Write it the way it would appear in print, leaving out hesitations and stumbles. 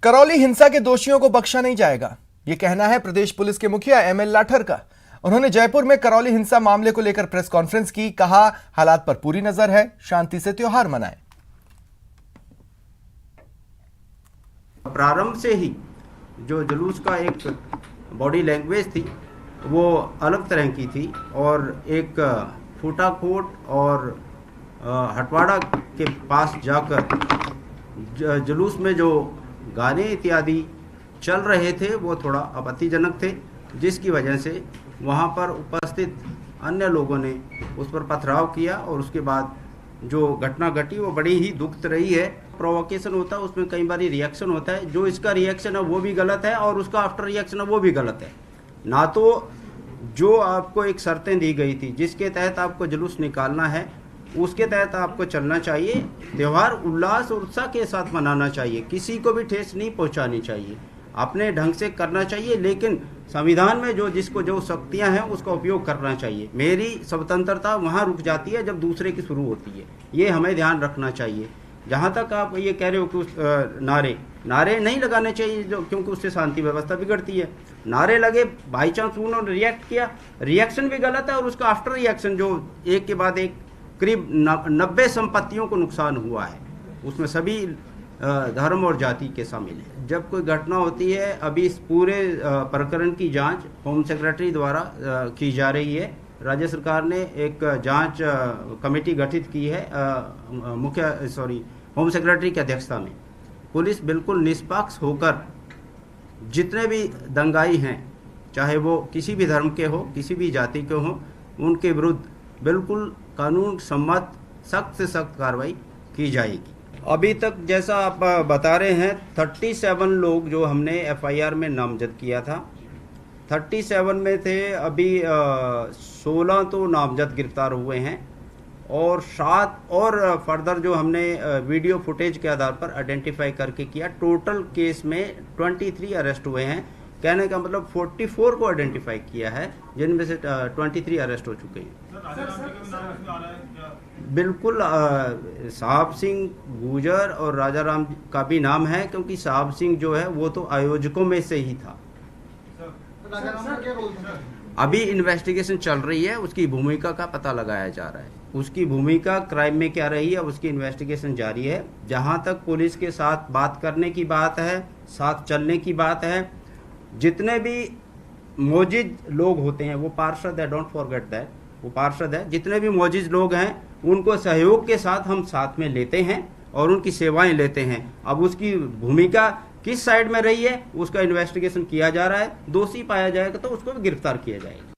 करौली हिंसा के दोषियों को बख्शा नहीं जाएगा, ये कहना है प्रदेश पुलिस के मुखिया एमएल लाठर का। उन्होंने जयपुर में करौली हिंसा मामले को लेकर प्रेस कॉन्फ्रेंस की, कहा हालात पर पूरी नजर है, शांति से त्योहार मनाएं। प्रारंभ से ही जो जुलूस का एक बॉडी लैंग्वेज थी वो अलग तरह की थी और एक फूटाकोट और हटवाड़ा के पास जाकर जुलूस में जो गाने इत्यादि चल रहे थे वो थोड़ा आपत्तिजनक थे, जिसकी वजह से वहाँ पर उपस्थित अन्य लोगों ने उस पर पथराव किया और उसके बाद जो घटना घटी वो बड़ी ही दुखद रही है। प्रोवोकेशन होता है, उसमें कई बार रिएक्शन होता है, जो इसका रिएक्शन है वो भी गलत है और उसका आफ्टर रिएक्शन है वो भी गलत है। ना तो जो आपको एक शर्तें दी गई थी जिसके तहत आपको जुलूस निकालना है उसके तहत आपको चलना चाहिए, त्यौहार उल्लास और उत्साह के साथ मनाना चाहिए, किसी को भी ठेस नहीं पहुंचानी चाहिए, अपने ढंग से करना चाहिए, लेकिन संविधान में जो जिसको जो शक्तियां हैं उसका उपयोग करना चाहिए। मेरी स्वतंत्रता वहां रुक जाती है जब दूसरे की शुरू होती है, ये हमें ध्यान रखना चाहिए। जहाँ तक आप ये कह रहे हो कि नारे नहीं लगाने चाहिए जो, क्योंकि उससे शांति व्यवस्था बिगड़ती है। नारे लगे, बाई चांस उन्होंने रिएक्ट किया, रिएक्शन भी गलत है और उसका आफ्टर रिएक्शन जो एक के बाद एक करीब 90 संपत्तियों को नुकसान हुआ है, उसमें सभी धर्म और जाति के शामिल हैं। जब कोई घटना होती है, अभी इस पूरे प्रकरण की जांच होम सेक्रेटरी द्वारा की जा रही है। राज्य सरकार ने एक जांच कमेटी गठित की है होम सेक्रेटरी की अध्यक्षता में। पुलिस बिल्कुल निष्पक्ष होकर जितने भी दंगाई हैं, चाहे वो किसी भी धर्म के हो, किसी भी जाति के हो, उनके विरुद्ध बिल्कुल कानून सम्मत सख्त से सख्त कार्रवाई की जाएगी। अभी तक जैसा आप बता रहे हैं 37 लोग जो हमने एफआईआर में नामजद किया था, 37 में थे, अभी 16 तो नामजद गिरफ्तार हुए हैं और 7 और फर्दर जो हमने वीडियो फुटेज के आधार पर आइडेंटिफाई करके किया। टोटल केस में 23 अरेस्ट हुए हैं, कहने का मतलब 44 को आइडेंटिफाई किया है, जिनमें से 23 अरेस्ट हो चुके हैं। बिल्कुल साहब सिंह गुजर और राजा राम का भी नाम है, क्योंकि साहब सिंह जो है वो तो आयोजकों में से ही था। अभी इन्वेस्टिगेशन चल रही है, उसकी भूमिका का पता लगाया जा रहा है, उसकी भूमिका क्राइम में क्या रही है, उसकी इन्वेस्टिगेशन जारी है। जहां तक पुलिस के साथ बात करने की बात है, साथ चलने की बात है, जितने भी मौजिज लोग होते हैं वो पार्षद है, डोंट फॉरगेट दैट, वो पार्षद है। जितने भी मौजिज लोग हैं उनको सहयोग के साथ हम साथ में लेते हैं और उनकी सेवाएं लेते हैं। अब उसकी भूमिका किस साइड में रही है उसका इन्वेस्टिगेशन किया जा रहा है, दोषी पाया जाएगा तो उसको भी गिरफ्तार किया जाएगा।